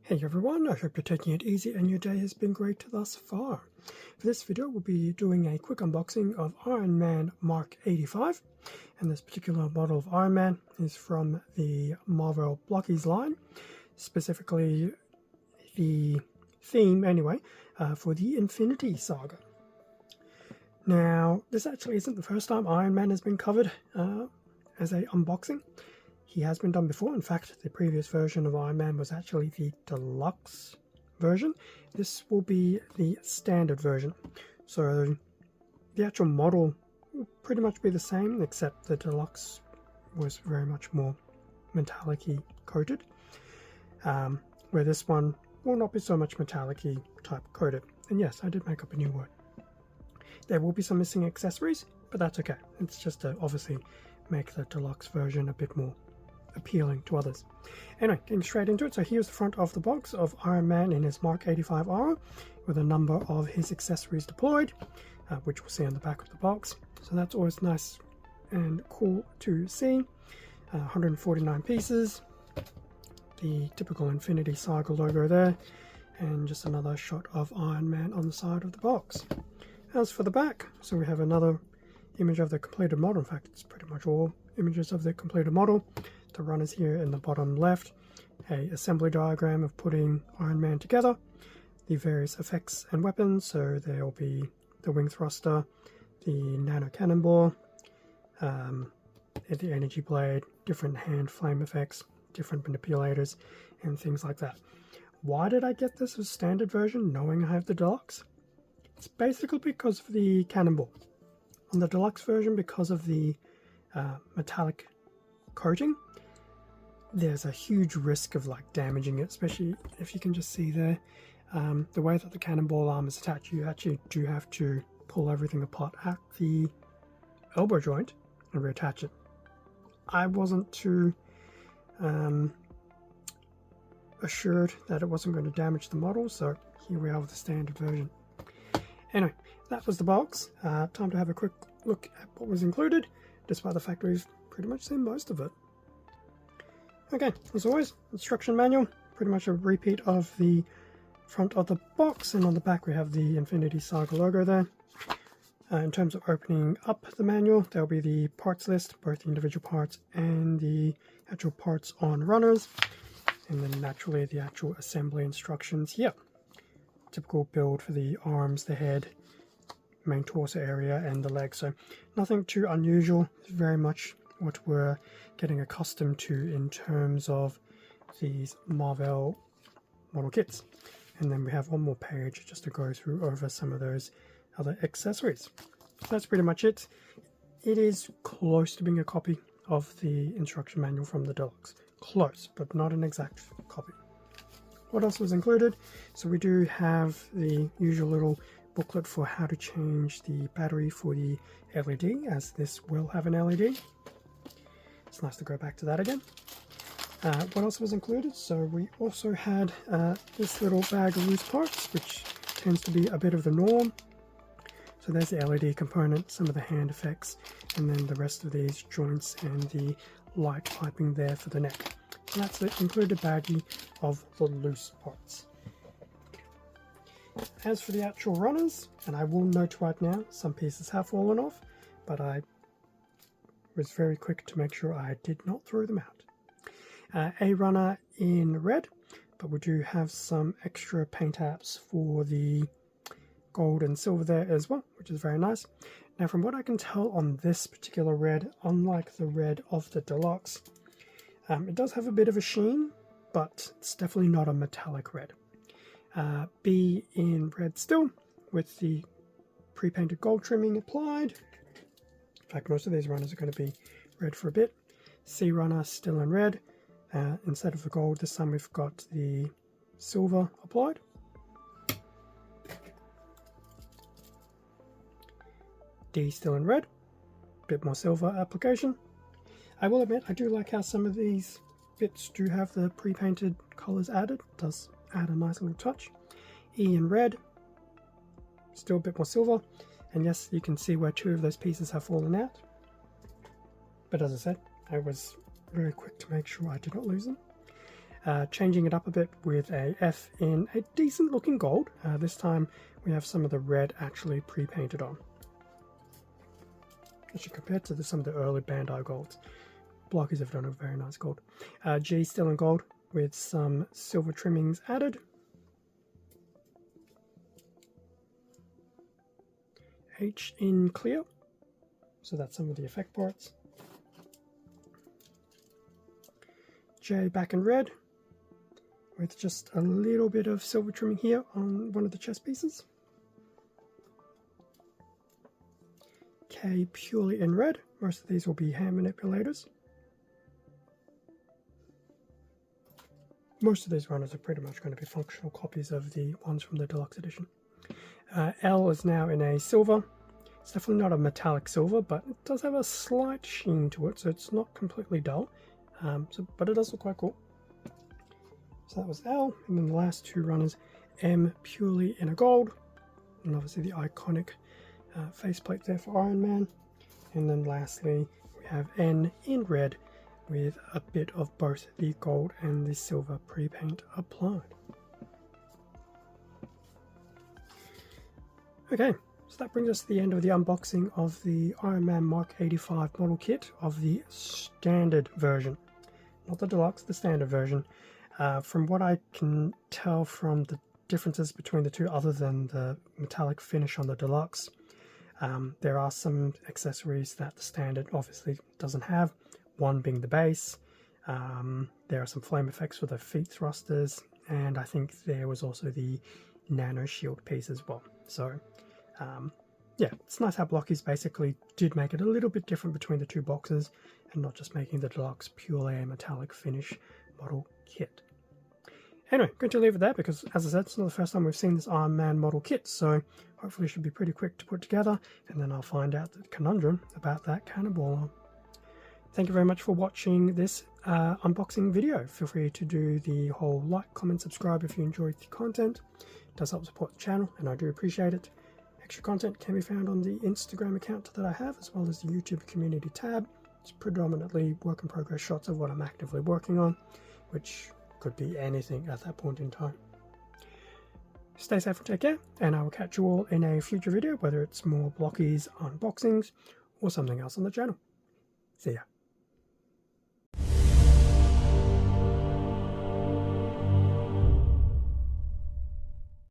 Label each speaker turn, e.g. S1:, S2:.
S1: Hey everyone, I hope you're taking it easy and your day has been great thus far. For this video we'll be doing a quick unboxing of Iron Man Mark 85, and this particular model of Iron Man is from the Marvel Blokees line, specifically the theme for the Infinity Saga. Now this actually isn't the first time Iron Man has been covered as a unboxing. He has been done before. In fact, the previous version of Iron Man was actually the deluxe version. This will be the standard version. So the actual model will pretty much be the same, except the deluxe was very much more metallic-y coated, where this one will not be so much metallic-y type coated. And yes, I did make up a new word. There will be some missing accessories, but that's okay. It's just to obviously make the deluxe version a bit more appealing to others. Anyway, getting straight into it. So here's the front of the box of Iron Man in his Mark 85 armor with a number of his accessories deployed, which we'll see on the back of the box. So that's always nice and cool to see. 149 pieces, the typical Infinity Saga logo there, and just another shot of Iron Man on the side of the box. As for the back, so we have another image of the completed model. In fact, it's pretty much all images of the completed model. The runners here in the bottom left, a assembly diagram of putting Iron Man together, the various effects and weapons. So there'll be the wing thruster, the nano cannonball, the energy blade, different hand flame effects, different manipulators, and things like that. Why did I get this as standard version knowing I have the deluxe? It's basically because of the cannonball. On the deluxe version, because of the metallic coating, there's a huge risk of damaging it, especially if you can just see there the way that the cannonball arm is attached. You actually do have to pull everything apart at the elbow joint and reattach it. I wasn't too assured that it wasn't going to damage the model, so here we are with the standard version. Anyway, that was the box. Time to have a quick look at what was included, despite the fact we've pretty much seen most of it. Okay, as always, instruction manual, pretty much a repeat of the front of the box, and on the back we have the Infinity Saga logo there. In terms of opening up the manual, there'll be the parts list, both the individual parts and the actual parts on runners, and then naturally the actual assembly instructions here. Typical build for the arms, the head, main torso area, and the legs. So nothing too unusual. It's very much what we're getting accustomed to in terms of these Marvel model kits. And then we have one more page just to go through over some of those other accessories. So that's pretty much it. It is close to being a copy of the instruction manual from the deluxe. Close, but not an exact copy. What else was included? So we do have the usual little booklet for how to change the battery for the LED, as this will have an LED. It's nice to go back to that again. What else was included? So we also had this little bag of loose parts, which tends to be a bit of the norm. So there's the LED component, some of the hand effects, and then the rest of these joints and the light piping there for the neck. And that's the included baggie of the loose parts. As for the actual runners, and I will note right now, some pieces have fallen off, but I was very quick to make sure I did not throw them out. A runner in red, but we do have some extra paint apps for the gold and silver there as well, which is very nice. Now from what I can tell on this particular red, unlike the red of the deluxe, it does have a bit of a sheen, but it's definitely not a metallic red. B in red still, with the pre-painted gold trimming applied. In fact, most of these runners are going to be red for a bit. C runner still in red. Instead of the gold, this time we've got the silver applied. D still in red. Bit more silver application. I will admit, I do like how some of these bits do have the pre-painted colours added. It does add a nice little touch. E in red. Still a bit more silver. And yes, you can see where two of those pieces have fallen out. But as I said, I was very quick to make sure I did not lose them. changing it up a bit with a F in a decent looking gold. This time we have some of the red actually pre-painted on. Actually, compared to some of the early Bandai golds, Blokees have done a very nice gold. G still in gold with some silver trimmings added. H in clear, so that's some of the effect parts. J back in red with just a little bit of silver trimming here on one of the chest pieces. K purely in red. Most of these will be hand manipulators. Most of these runners are pretty much going to be functional copies of the ones from the deluxe edition. L is now in a silver. It's definitely not a metallic silver, but it does have a slight sheen to it, so it's not completely dull. But it does look quite cool. So that was L, and then the last two runners, M purely in a gold, and obviously the iconic faceplate there for Iron Man. And then lastly, we have N in red with a bit of both the gold and the silver pre-paint applied. Okay, so that brings us to the end of the unboxing of the Iron Man MK85 model kit of the standard version. Not the deluxe, the standard version. From what I can tell from the differences between the two, other than the metallic finish on the deluxe, there are some accessories that the standard obviously doesn't have, one being the base. There are some flame effects for the feet thrusters, and I think there was also the nano shield piece as well. So yeah, it's nice how Blokees basically did make it a little bit different between the two boxes and not just making the deluxe purely a metallic finish model kit. Anyway, going to leave it there because, as I said, it's not the first time we've seen this Iron Man model kit, so hopefully it should be pretty quick to put together, and then I'll find out the conundrum about that cannonball. Thank you very much for watching this unboxing video. Feel free to do the whole like, comment, subscribe if you enjoyed the content. It does help support the channel, and I do appreciate it. Extra content can be found on the Instagram account that I have, as well as the YouTube community tab. It's predominantly work in progress shots of what I'm actively working on, which could be anything at that point in time. Stay safe and take care, and I will catch you all in a future video, whether it's more Blokees unboxings or something else on the channel. See ya.